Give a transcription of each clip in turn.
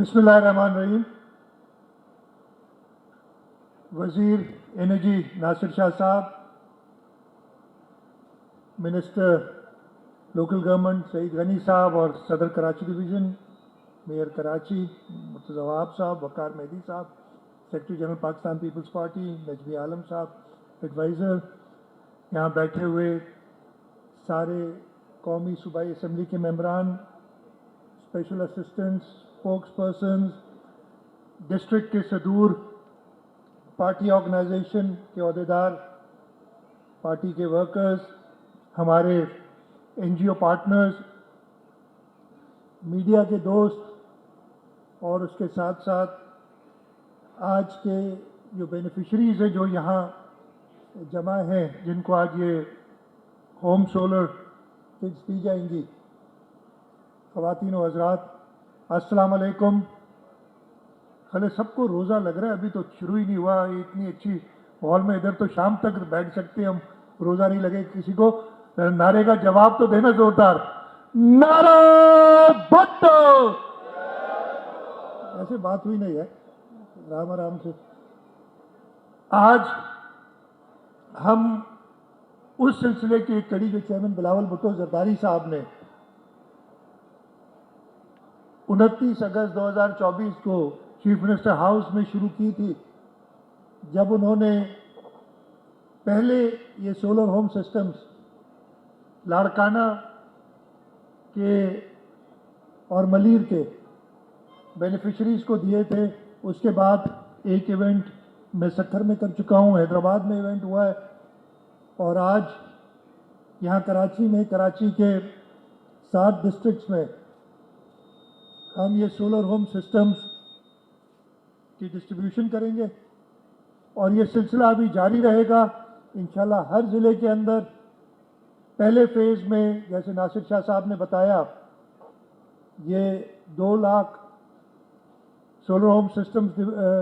बिस्मिल्लाहिर्रहमानिर्रहीम। वज़ीर एनर्जी नासिर शाह साहब, minister local government Saeed Ghani साहब और सदर कराची डिवीज़न, मेयर कराची मुर्तज़ा वहाब साहब, वकार मेहदी साहब, secretary general Pakistan Peoples Party Najmi Alam साहब, एडवाइज़र, यहाँ बैठे हुए सारे कौमी सूबाई असम्बली के मेंबरान, special assistants, spokes persons, district के सदूर, पार्टी ऑर्गेनाइजेशन के अहदेदार, पार्टी के वर्कर्स, हमारे एनजीओ पार्टनर्स, मीडिया के दोस्त और उसके साथ साथ आज के जो बेनिफिशरीज़ हैं जो यहाँ जमा हैं, जिनको आज ये होम सोलर किट्स दी जाएंगी, ख़वातीन और हज़रात, अस्सलाम वालेकुम। खले सबको रोज़ा लग रहा है, अभी तो शुरू ही नहीं हुआ। इतनी अच्छी हॉल में इधर तो शाम तक बैठ सकते हैं हम, रोज़ा नहीं लगे किसी को। नारे का जवाब तो देना जोरदार, नारा भुट्टो। ऐसे बात हुई नहीं है, राम आराम से। आज हम उस सिलसिले की एक कड़ी जो चेयरमैन बिलावल भुट्टो जरदारी साहब ने 29 अगस्त 2024 को चीफ मिनिस्टर हाउस में शुरू की थी, जब उन्होंने पहले ये सोलर होम सिस्टम्स लाड़काना के और मलीर के बेनिफिशरीज़ को दिए थे। उसके बाद एक इवेंट मैं सक्खर में कर चुका हूँ, हैदराबाद में इवेंट हुआ है, और आज यहाँ कराची में, कराची के 7 डिस्ट्रिक्ट्स में हम ये सोलर होम सिस्टम्स की डिस्ट्रीब्यूशन करेंगे और ये सिलसिला अभी जारी रहेगा इंशाल्लाह। हर ज़िले के अंदर पहले फेज़ में, जैसे नासिर शाह साहब ने बताया, ये 2 lakh solar home systems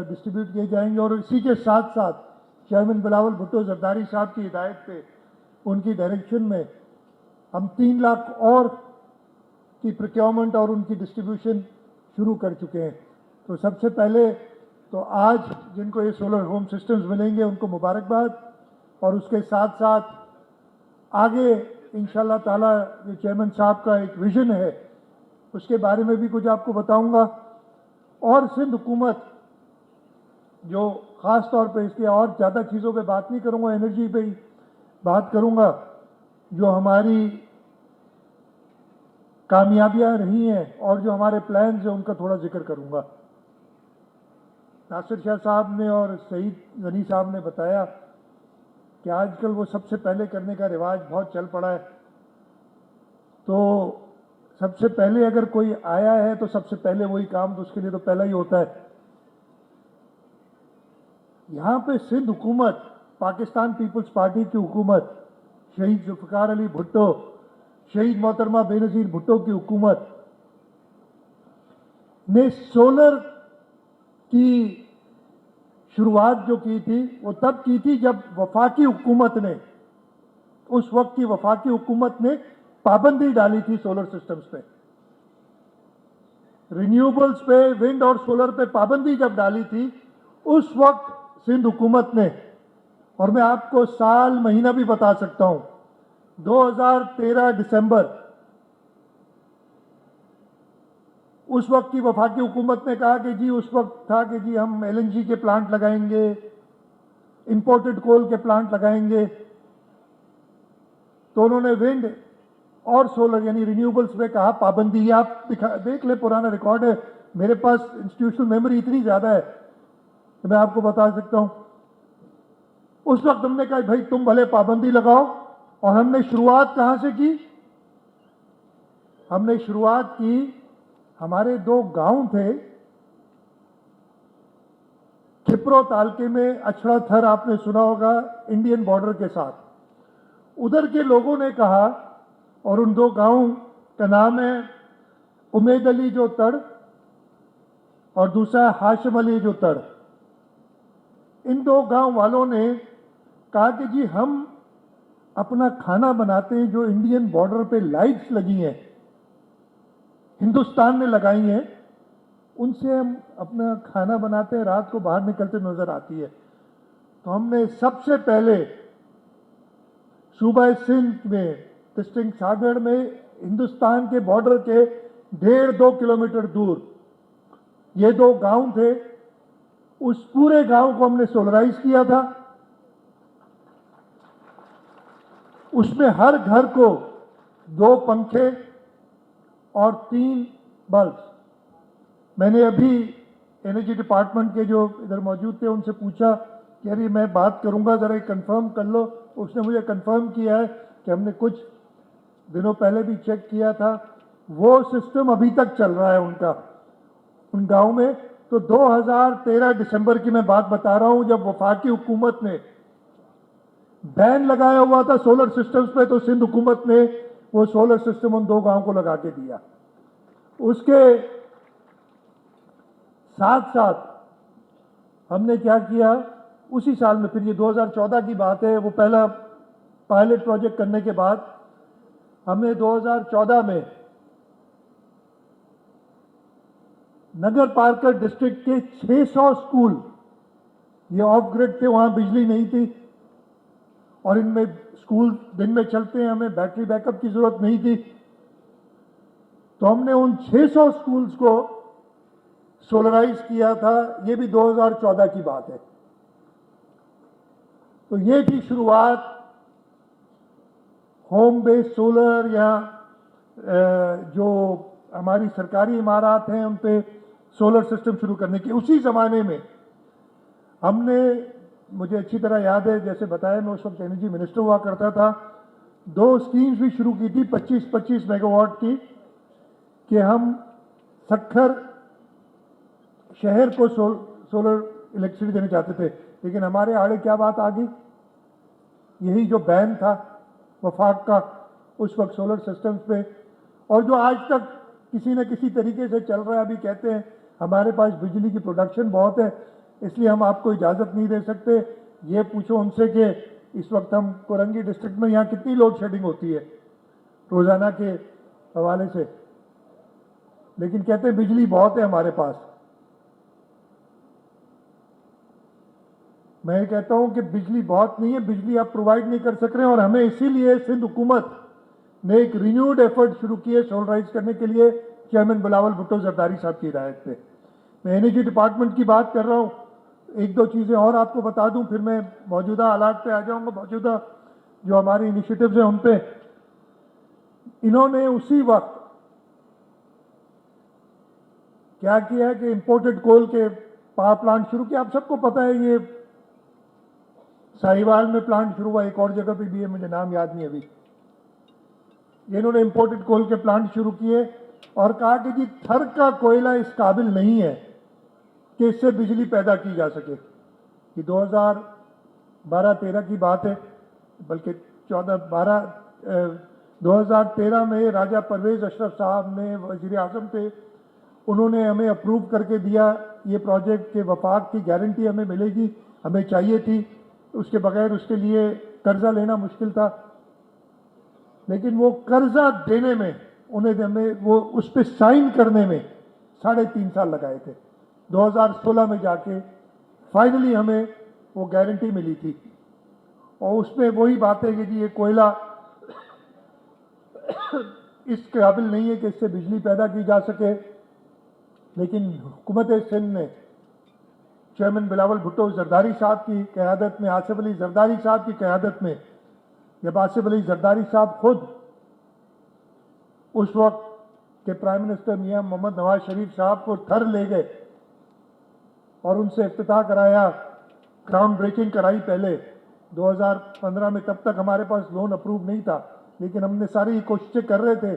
distribute किए जाएंगे और इसी के साथ साथ चेयरमैन बिलावल भुट्टो जरदारी साहब की हिदायत पे, उनकी डायरेक्शन में हम 3 लाख और की प्रोक्योरमेंट और उनकी डिस्ट्रीब्यूशन शुरू कर चुके हैं। तो सबसे पहले तो आज जिनको ये सोलर होम सिस्टम्स मिलेंगे उनको मुबारकबाद, और उसके साथ साथ आगे इंशाल्लाह ताला जो चेयरमैन साहब का एक विज़न है उसके बारे में भी कुछ आपको बताऊंगा। और सिंध हुकूमत जो ख़ास तौर पे, इसलिए और ज़्यादा चीज़ों पे बात नहीं करूंगा, एनर्जी पे ही बात करूंगा, जो हमारी कामयाबियां रही हैं और जो हमारे प्लान्स हैं उनका थोड़ा जिक्र करूंगा। नासिर शाह साहब ने और सईद गनी साहब ने बताया कि आजकल वो सबसे पहले करने का रिवाज बहुत चल पड़ा है। तो सबसे पहले अगर कोई आया है तो सबसे पहले वही काम, तो उसके लिए तो पहला ही होता है। यहाँ पे सिंध हुकूमत, पाकिस्तान पीपल्स पार्टी की हुकूमत, शहीद जुल्फ़िकार अली भुट्टो, शहीद मोहतरमा बेनज़ीर भुट्टो की हुकूमत ने सोलर की शुरुआत जो की थी वो तब की थी जब वफाकी हुकूमत ने, उस वक्त की वफाकी हुकूमत ने पाबंदी डाली थी सोलर सिस्टम्स पे, रिन्यूएबल्स पे, विंड और सोलर पे पाबंदी जब डाली थी उस वक्त सिंध हुकूमत ने, और मैं आपको साल महीना भी बता सकता हूं, 2013 दिसंबर, उस वक्त की वफाकी हुकूमत ने कहा कि जी, उस वक्त था कि जी हम एलएनजी के प्लांट लगाएंगे, इंपोर्टेड कोल के प्लांट लगाएंगे। तो उन्होंने विंड और सोलर यानी रिन्यूएबल्स पे कहा पाबंदी है। आप देख ले, पुराना रिकॉर्ड है मेरे पास, इंस्टीट्यूशनल मेमोरी इतनी ज़्यादा है तो मैं आपको बता सकता हूं। उस वक्त हमने कहा भाई तुम भले पाबंदी लगाओ, और हमने शुरुआत कहां से की? हमने शुरुआत की, हमारे 2 गांव थे खिपरो तालके में, अछड़ा थर आपने सुना होगा, इंडियन बॉर्डर के साथ। उधर के लोगों ने कहा, और उन 2 गांव का नाम है उमेद अली जो तड़ और दूसरा हाशिम अली जो तड़। इन 2 गांव वालों ने कहा कि जी हम अपना खाना बनाते हैं, जो इंडियन बॉर्डर पे लाइट्स लगी हैं, हिंदुस्तान ने लगाई हैं, उनसे हम अपना खाना बनाते हैं, रात को बाहर निकलते नजर आती है। तो हमने सबसे पहले सूबा सिंध में डिस्ट्रिक्ट सागर में हिंदुस्तान के बॉर्डर के 1.5-2 किलोमीटर दूर ये 2 गांव थे, उस पूरे गांव को हमने सोलराइज किया था। उसमें हर घर को 2 पंखे और 3 बल्ब। मैंने अभी एनर्जी डिपार्टमेंट के जो इधर मौजूद थे उनसे पूछा कि अरे मैं बात करूंगा, जरा कंफर्म कर लो। उसने मुझे कंफर्म किया है कि हमने कुछ दिनों पहले भी चेक किया था, वो सिस्टम अभी तक चल रहा है उनका, उन गांव में। तो 2013 दिसंबर की मैं बात बता रहा हूं, जब वफाकी हुकूमत ने बैन लगाया हुआ था सोलर सिस्टम्स पे, तो सिंध हुकूमत ने वो सोलर सिस्टम उन 2 गांव को लगा के दिया। उसके साथ साथ हमने क्या किया, उसी साल में, फिर ये 2014 की बात है, वो पहला पायलट प्रोजेक्ट करने के बाद हमने 2014 में नगर पार्कर डिस्ट्रिक्ट के 600 स्कूल, ये ऑफ ग्रिड थे, वहां बिजली नहीं थी और इनमें स्कूल दिन में चलते हैं, हमें बैटरी बैकअप की जरूरत नहीं थी, तो हमने उन 600 स्कूल्स को सोलराइज किया था। ये भी 2014 की बात है। तो ये थी शुरुआत होम बेस्ड सोलर, या जो हमारी सरकारी इमारत हैं उन पे सोलर सिस्टम शुरू करने की। उसी जमाने में हमने, मुझे अच्छी तरह याद है, जैसे बताया मैं उस वक्त एनर्जी मिनिस्टर हुआ करता था, 2 स्कीम्स भी शुरू की थी 25-25 मेगावाट की, कि हम सखर शहर को सोलर इलेक्ट्रिसिटी देना चाहते थे। लेकिन हमारे आड़े क्या बात आ गई, यही जो बैन था वफाक का उस वक्त सोलर सिस्टम्स पे, और जो आज तक किसी न किसी तरीके से चल रहा है। अभी कहते हैं हमारे पास बिजली की प्रोडक्शन बहुत है, इसलिए हम आपको इजाज़त नहीं दे सकते। ये पूछो उनसे कि इस वक्त हम कोरंगी डिस्ट्रिक्ट में यहाँ कितनी लोड शेडिंग होती है रोज़ाना के हवाले से, लेकिन कहते हैं बिजली बहुत है हमारे पास। मैं कहता हूं कि बिजली बहुत नहीं है, बिजली आप प्रोवाइड नहीं कर सक रहे हैं, और हमें इसीलिए सिंध हुकूमत ने एक रिन्यूड एफर्ट शुरू किए सोलराइज करने के लिए, चेयरमैन बिलावल भुट्टो जरदारी साहब की हिदायत पे। मैं एनर्जी डिपार्टमेंट की बात कर रहा हूं, 1-2 चीज़ें और आपको बता दूं, फिर मैं मौजूदा हालात पे आ जाऊंगा। मौजूदा जो हमारी इनिशिएटिव्स हैं उन पे इन्होंने उसी वक्त क्या किया कि इंपोर्टेड कोल के पावर प्लांट शुरू किया। आप सबको पता है, ये साहिवाल में प्लांट शुरू हुआ, एक और जगह पे भी है, मुझे नाम याद नहीं अभी। इन्होंने इंपोर्टेड कोल के प्लांट शुरू किए और कहा कि जी थर का कोयला इस काबिल नहीं है कि इससे बिजली पैदा की जा सके। ये 2012-13 की बात है, बल्कि 2013 में राजा परवेज अशरफ साहब ने, वजीर आजम थे, उन्होंने हमें अप्रूव करके दिया ये प्रोजेक्ट के वफाक की गारंटी हमें मिलेगी, हमें चाहिए थी। उसके बगैर उसके लिए कर्जा लेना मुश्किल था, लेकिन वो कर्जा देने में उन्हें हमें वो उस पर साइन करने में 3.5 साल लगाए थे। 2016 में जाके फाइनली हमें वो गारंटी मिली थी, और उसमें वही बात है कि जी ये कोयला इस काबिल नहीं है कि इससे बिजली पैदा की जा सके। लेकिन हुकूमत सिंध ने चेयरमैन बिलावल भुट्टो जरदारी साहब की क़यादत में, आसिफ अली जरदारी साहब की क़यादत में, जब आसिफ अली जरदारी साहब खुद उस वक्त के प्राइम मिनिस्टर मियां मोहम्मद नवाज शरीफ साहब को थर ले गए और उनसे इफ्तिताह कराया, ग्राउंड ब्रेकिंग कराई पहले 2015 में। तब तक हमारे पास लोन अप्रूव नहीं था, लेकिन हमने सारी कोशिशें कर रहे थे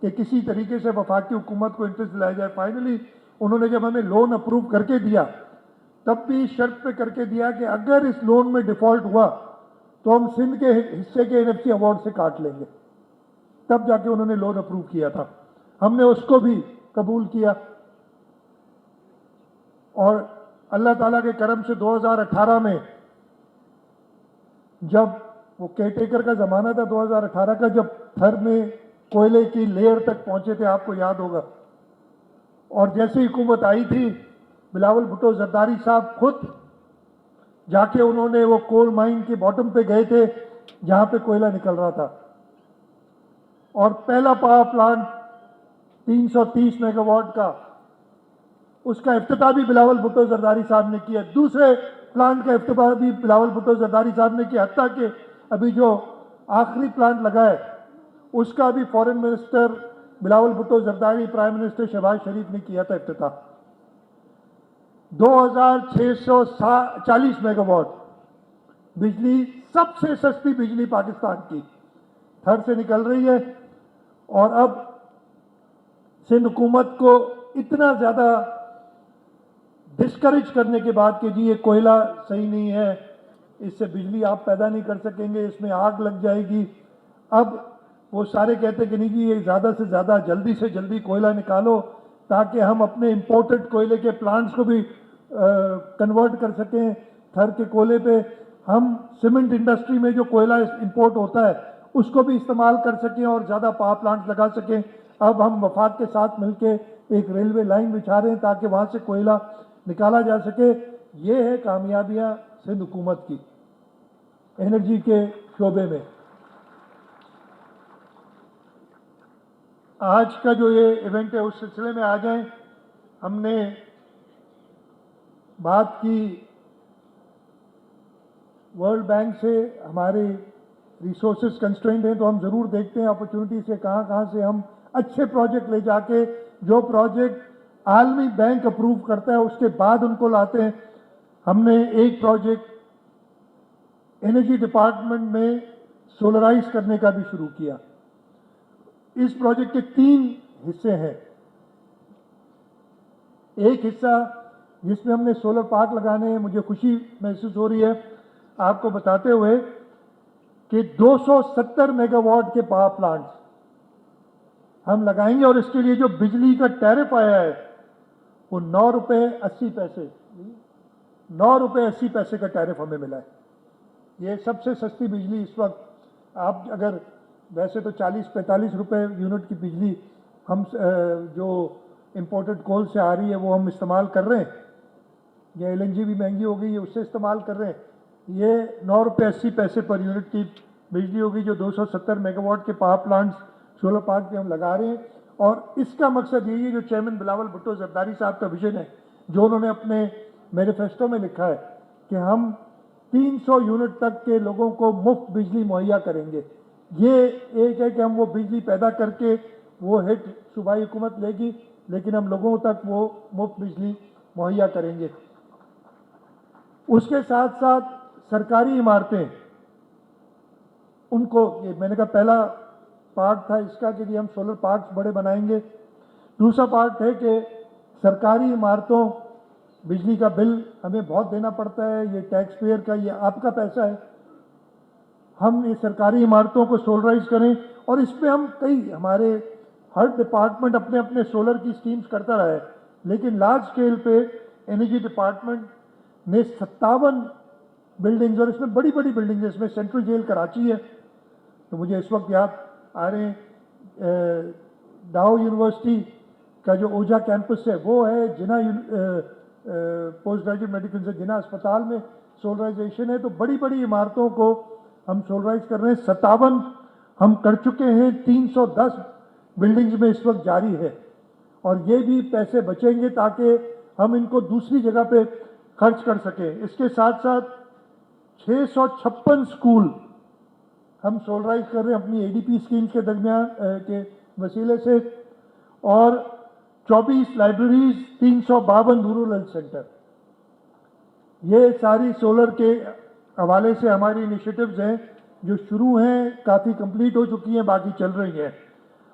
कि किसी तरीके से वफाकी हुकूमत को इंटरेस्ट दिलाया जाए। फाइनली उन्होंने जब हमें लोन अप्रूव करके दिया, तब भी शर्त पे करके दिया कि अगर इस लोन में डिफॉल्ट हुआ तो हम सिंध के हिस्से के एनएफसी अवार्ड से काट लेंगे। तब जाके उन्होंने लोन अप्रूव किया था, हमने उसको भी कबूल किया। और अल्लाह ताला के करम से 2018 में, जब वो केयरटेकर का जमाना था 2018 का, जब थर में कोयले की लेयर तक पहुंचे थे, आपको याद होगा, और जैसे ही हुकूमत आई थी, बिलावल भुट्टो जरदारी साहब खुद जाके उन्होंने वो कोल माइन के बॉटम पे गए थे जहां पे कोयला निकल रहा था, और पहला पावर प्लांट 330 मेगावाट का, उसका इफ्तिताह भी बिलावल भुट्टो जरदारी साहब ने किया। दूसरे प्लांट का इफ्तिताह भी बिलावल भुट्टो जरदारी साहब ने किया। हत्ता कि अभी जो आखिरी प्लांट लगा है उसका भी foreign minister Bilawal Bhutto Zardari, prime minister Shahbaz Sharif ने किया था इफ्तिताह। 2640 मेगावाट बिजली, सबसे सस्ती बिजली पाकिस्तान की थर से निकल रही है। और अब सिंध हुकूमत को इतना ज्यादा डिस्करेज करने के बाद कि जी ये कोयला सही नहीं है, इससे बिजली आप पैदा नहीं कर सकेंगे, इसमें आग लग जाएगी, अब वो सारे कहते कि नहीं जी ये ज़्यादा से ज़्यादा जल्दी से जल्दी कोयला निकालो ताकि हम अपने इंपोर्टेड कोयले के प्लांट्स को भी कन्वर्ट कर सकें थर के कोयले पे। हम सीमेंट इंडस्ट्री में जो कोयला इंपोर्ट होता है उसको भी इस्तेमाल कर सकें और ज़्यादा पावर प्लांट्स लगा सकें। अब हम वफाक के साथ मिलकर एक रेलवे लाइन बिछा रहे हैं ताकि वहाँ से कोयला निकाला जा सके। ये है कामयाबियाँ सिंध हुकूमत की एनर्जी के शोबे में। आज का जो ये इवेंट है उस सिलसिले में आ जाएं। हमने बात की वर्ल्ड बैंक से, हमारे रिसोर्सेज कंस्ट्रेंट हैं तो हम ज़रूर देखते हैं अपॉर्चुनिटी से कहाँ से हम अच्छे प्रोजेक्ट ले जाके, जो प्रोजेक्ट आलमी बैंक अप्रूव करता है उसके बाद उनको लाते हैं। हमने एक प्रोजेक्ट एनर्जी डिपार्टमेंट में सोलराइज करने का भी शुरू किया। इस प्रोजेक्ट के 3 हिस्से हैं। एक हिस्सा जिसमें हमने सोलर पार्क लगाने हैं, मुझे खुशी महसूस हो रही है आपको बताते हुए कि 270 मेगावाट के पावर प्लांट्स हम लगाएंगे और इसके लिए जो बिजली का टैरिफ आया है वो 9 रुपये 80 पैसे, 9 रुपये 80 पैसे का टैरिफ हमें मिला है। ये सबसे सस्ती बिजली इस वक्त, आप अगर वैसे तो 40-45 रुपये यूनिट की बिजली हम जो इंपोर्टेड कोल से आ रही है वो हम इस्तेमाल कर रहे हैं, या एलएनजी भी महंगी हो गई है उससे इस्तेमाल कर रहे हैं। ये 9 रुपये 80 पैसे पर यूनिट की बिजली होगी जो 270 मेगावाट के पावर प्लांट्स सोलर पार्क पे हम लगा रहे हैं। और इसका मकसद यही है जो चेयरमैन बिलावल भुट्टो जरदारी साहब का विजन है, जो उन्होंने अपने मैनिफेस्टो में लिखा है कि हम 300 यूनिट तक के लोगों को मुफ्त बिजली मुहैया करेंगे। ये एक है कि हम वो बिजली पैदा करके वो हिट सूबाई हुकूमत लेगी, लेकिन हम लोगों तक वो मुफ्त बिजली मुहैया करेंगे। उसके साथ साथ सरकारी इमारतें, उनको, ये मैंने कहा पहला पार्ट था इसका कि हम सोलर पार्क्स बड़े बनाएंगे। दूसरा पार्ट है कि सरकारी इमारतों, बिजली का बिल हमें बहुत देना पड़ता है, ये टैक्स पेयर का, ये आपका पैसा है, हम ये सरकारी इमारतों को सोलराइज करें। और इसमें हम हमारे हर डिपार्टमेंट अपने अपने सोलर की स्कीम्स करता रहा है, लेकिन लार्ज स्केल पे एनर्जी डिपार्टमेंट ने 57 बिल्डिंग्स, और इसमें बड़ी बड़ी बिल्डिंग्स, इसमें सेंट्रल जेल कराची है, तो मुझे इस वक्त याद आ रहे हैं डाउ यूनिवर्सिटी का जो ओझा कैंपस है वो है, जिना पोस्ट ग्रेजुएट मेडिकल से जिना अस्पताल में सोलराइजेशन है। तो बड़ी बड़ी इमारतों को हम सोलराइज कर रहे हैं। 57 हम कर चुके हैं, 310 बिल्डिंग्स में इस वक्त जारी है, और ये भी पैसे बचेंगे ताकि हम इनको दूसरी जगह पे खर्च कर सकें। इसके साथ साथ 656 स्कूल हम सोलराइज कर रहे हैं अपनी एडीपी स्कीम्स के दरमियान के वसीले से, और 24 लाइब्रेरीज, 352 रूरल हेल्थ सेंटर। ये सारी सोलर के हवाले से हमारी इनिशिएटिव्स हैं जो शुरू हैं, काफ़ी कंप्लीट हो चुकी हैं, बाकी चल रही हैं।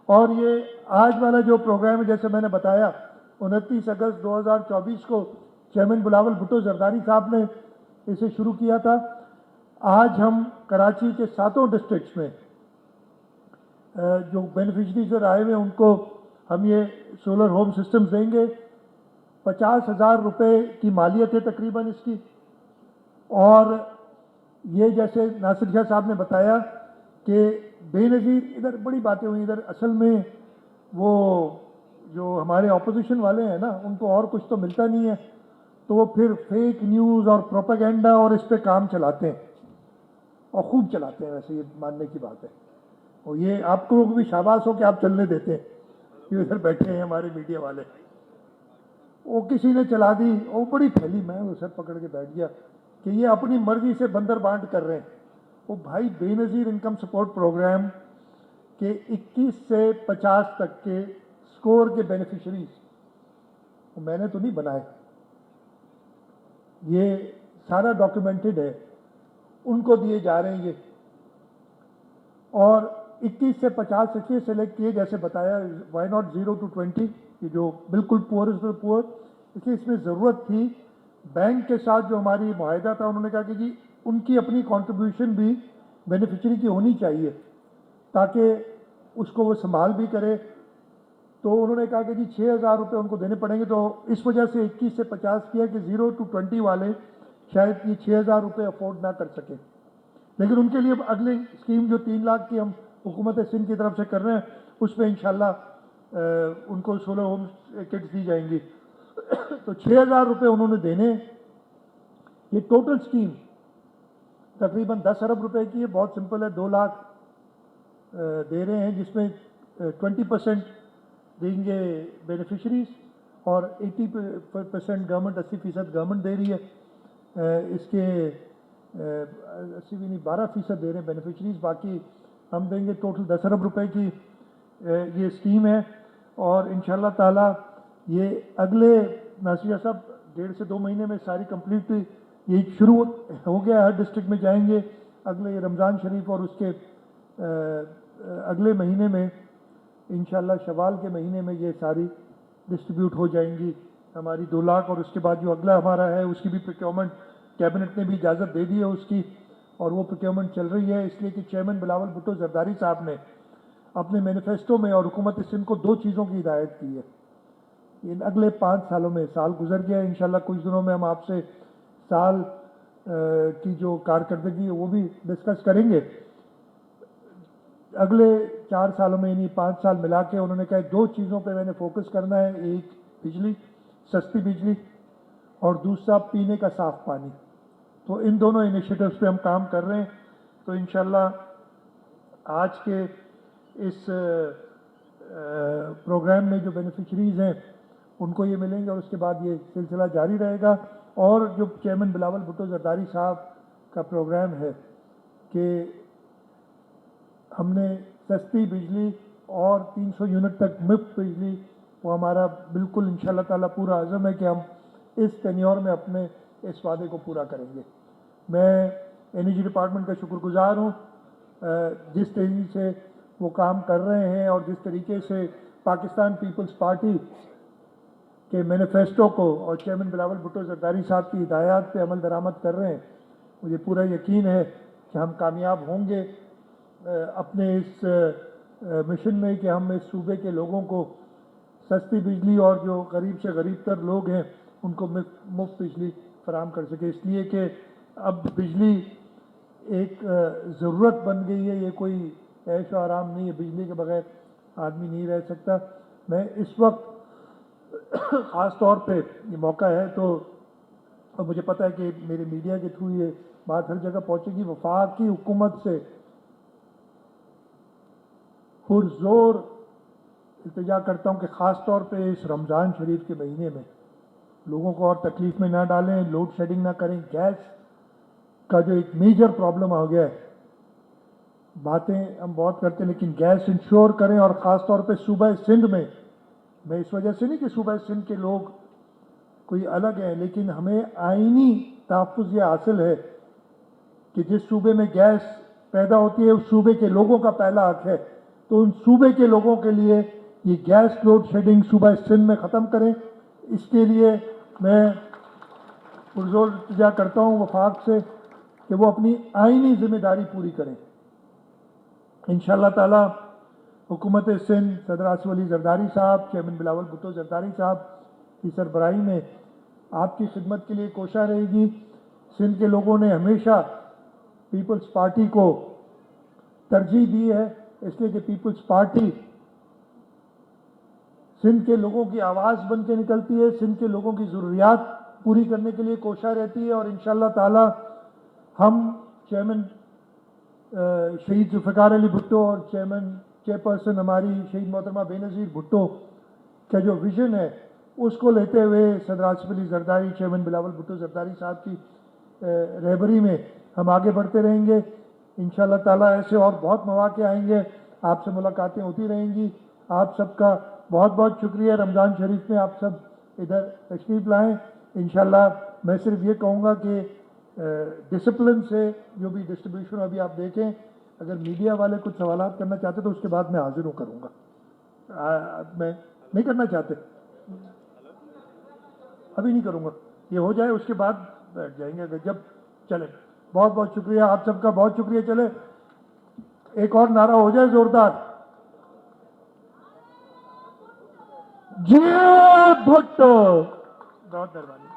और ये आज वाला जो प्रोग्राम है, जैसे मैंने बताया 29 अगस्त 2024 को चेयरमैन बिलावल भुट्टो जरदारी साहब ने इसे शुरू किया था। आज हम कराची के 7 डिस्ट्रिक्ट्स में जो बेनिफिशरीज आए हुए हैं उनको हम ये सोलर होम सिस्टम्स देंगे। 50,000 रुपये की मालियत है तकरीबन इसकी। और ये जैसे नासिर शाह साहब ने बताया कि बेनज़ीर, इधर बड़ी बातें हुई, इधर असल में वो जो हमारे ऑपोजिशन वाले हैं ना, उनको और कुछ तो मिलता नहीं है, तो वो फिर फेक न्यूज़ और प्रोपेगेंडा और इस पे काम चलाते हैं, और खूब चलाते हैं। वैसे ये मानने की बात है, और ये आपको भी शाबाश हो कि आप चलने देते हैं। ये इधर बैठे हैं हमारे मीडिया वाले, वो किसी ने चला दी, वो बड़ी फैली, मैं वो सर पकड़ के बैठ गया कि ये अपनी मर्जी से बंदर बांट कर रहे हैं। वो भाई बेनज़ीर इनकम सपोर्ट प्रोग्राम के 21 से 50 तक के स्कोर के बेनिफिशरीज मैंने तो नहीं बनाए, ये सारा डॉक्यूमेंटेड है, उनको दिए जा रहे हैं ये। और 21 से 50 इसलिए सेलेक्ट किए, जैसे बताया, वाई नॉट 0 to 20, ये जो बिल्कुल पुअरेस्ट में पुअर, इसलिए इसमें ज़रूरत थी। बैंक के साथ जो हमारी मुआहदा था, उन्होंने कहा कि जी उनकी अपनी कंट्रीब्यूशन भी बेनिफिशरी की होनी चाहिए ताकि उसको वो संभाल भी करे। तो उन्होंने कहा कि जी 6,000 रुपये उनको देने पड़ेंगे। तो इस वजह से 21 से 50 किया कि 0 to 20 वाले शायद ये 6,000 रुपये अफोर्ड ना कर सकें, लेकिन उनके लिए अगली स्कीम जो 3 लाख की हम हुकूमत सिंध की तरफ से कर रहे हैं, उसमें इंशाल्लाह उनको 16 होम किट्स दी जाएंगी। तो 6,000 रुपये उन्होंने देने। ये टोटल स्कीम तकरीबन 10 अरब रुपए की है, बहुत सिंपल है। 2 लाख दे रहे हैं, जिसमें 20% देंगे बेनिफिशरीज और 80% गवर्नमेंट, 80% गवर्नमेंट दे रही है। इसके 80 भी नहीं, 12% दे रहे हैं बेनिफिशरीज, बाकी हम देंगे। टोटल 10 अरब रुपए की ये स्कीम है, और इंशाल्लाह ताला ये अगले नासिर साहब 1.5 से 2 महीने में सारी कंप्लीट ये शुरू हो गया। हर डिस्ट्रिक्ट में जाएंगे अगले रमज़ान शरीफ, और उसके अगले महीने में इंशाल्लाह शवाल के महीने में ये सारी डिस्ट्रीब्यूट हो जाएंगी हमारी 2 लाख। और उसके बाद जो अगला हमारा है, उसकी भी प्रोक्योरमेंट कैबिनेट ने भी इजाज़त दे दी है उसकी, और वो प्रोक्योरमेंट चल रही है। इसलिए कि चेयरमैन बिलावल भुट्टो जरदारी साहब ने अपने मैनिफेस्टो में और हुकूमत सिंध को 2 चीज़ों की हिदायत की है। इन अगले 5 सालों में, साल गुजर गया, इंशाल्लाह कुछ दिनों में हम आपसे साल की जो कारकर्दगी है वो भी डिस्कस करेंगे। अगले 4 सालों में, यानी 5 साल मिला के, उन्होंने कहा 2 चीज़ों पे मैंने फोकस करना है। एक बिजली, सस्ती बिजली, और दूसरा पीने का साफ पानी। तो इन दोनों इनिशिएटिव्स पे हम काम कर रहे हैं। तो इंशाल्लाह आज के इस प्रोग्राम में जो बेनिफिशरीज हैं उनको ये मिलेंगे, और उसके बाद ये सिलसिला जारी रहेगा। और जो चेयरमैन बिलावल भुट्टो जरदारी साहब का प्रोग्राम है कि हमने सस्ती बिजली और 300 यूनिट तक मुफ्त बिजली, वो हमारा बिल्कुल इंशाल्लाह ताला पूरा अज़म है कि हम इस टेन्योर में अपने इस वादे को पूरा करेंगे। मैं एनर्जी डिपार्टमेंट का शुक्रगुजार हूँ जिस तेज़ी से वो काम कर रहे हैं, और जिस तरीके से पाकिस्तान पीपल्स पार्टी के मैनिफेस्टो को और चेयरमैन बिलावल भुट्टो जरदारी साहब की हिदायत पे अमल दरामद कर रहे हैं। मुझे पूरा यकीन है कि हम कामयाब होंगे अपने इस मिशन में कि हम इस सूबे के लोगों को सस्ती बिजली, और जो गरीब से गरीब तर लोग हैं उनको मुफ्त बिजली फराहम कर सके। इसलिए कि अब बिजली एक ज़रूरत बन गई है, ये कोई ऐश और आराम नहीं है। बिजली के बगैर आदमी नहीं रह सकता। मैं इस वक्त ख़ास तौर पे ये मौका है, तो और मुझे पता है कि मेरे मीडिया के थ्रू ये बात हर जगह पहुंचेगी, वफाकी हुकूमत से पुरजोर इल्तिजा करता हूँ कि ख़ास तौर पे इस रमज़ान शरीफ के महीने में लोगों को और तकलीफ़ में ना डालें, लोड शेडिंग ना करें। गैस का जो एक मेजर प्रॉब्लम आ गया है, बातें हम बहुत करते हैं, लेकिन गैस इंश्योर करें। और ख़ास तौर पे सूबा सिंध में, मैं इस वजह से नहीं कि सूबा सिंध के लोग कोई अलग हैं, लेकिन हमें आईनी तहफ़्फ़ुज़ ये हासिल है कि जिस सूबे में गैस पैदा होती है उस सूबे के लोगों का पहला हक है। तो उन सूबे के लोगों के लिए ये गैस लोड शेडिंग सूबा सिंध में ख़त्म करें। इसके लिए मैं पुरजोर इल्तिजा करता हूँ वफाक से कि वो अपनी आईनी जिम्मेदारी पूरी करें। इंशाअल्लाह ताला हुकूमत सिंध, सदर आसिफ अली जरदारी साहब, चेयरमैन बिलावल भुट्टो जरदारी साहब की सरबराही में आपकी खिदमत के लिए कोशिश रहेगी। सिंध के लोगों ने हमेशा पीपल्स पार्टी को तरजीह दी है, इसलिए कि पीपल्स पार्टी सिंध के लोगों की आवाज़ बन के निकलती है, सिंध के लोगों की ज़रूरियात पूरी करने के लिए कोशा रहती है। और इंशाअल्लाह ताला हम चेयरमैन शहीद जुल्फ़िकार अली भुट्टो और चेयरपर्सन हमारी शहीद मोहतरमा बेनज़ीर भुट्टो का जो विज़न है उसको लेते हुए सदर आसिफ अली जरदारी, चेयरमैन बिलावल भुट्टो जरदारी साहब की रहबरी में हम आगे बढ़ते रहेंगे। इंशाअल्लाह ताला ऐसे और बहुत मौके आएंगे, आपसे मुलाकातें होती रहेंगी। आप सबका बहुत बहुत शुक्रिया। रमज़ान शरीफ में आप सब इधर तशरीफ़ लाएँ। इंशाअल्लाह मैं सिर्फ ये कहूँगा कि डिसिप्लिन से जो भी डिस्ट्रीब्यूशन अभी आप देखें, अगर मीडिया वाले कुछ सवाल करना चाहते तो उसके बाद मैं हाजिर हूँ करूँगा। मैं नहीं करना चाहते, अभी नहीं करूँगा, ये हो जाए उसके बाद बैठ जाएंगे अगर जब चले। बहुत बहुत शुक्रिया, आप सबका बहुत शुक्रिया। चले एक और नारा हो जाए जोरदार, जय भुट्टो। बहुत मेहरबानी।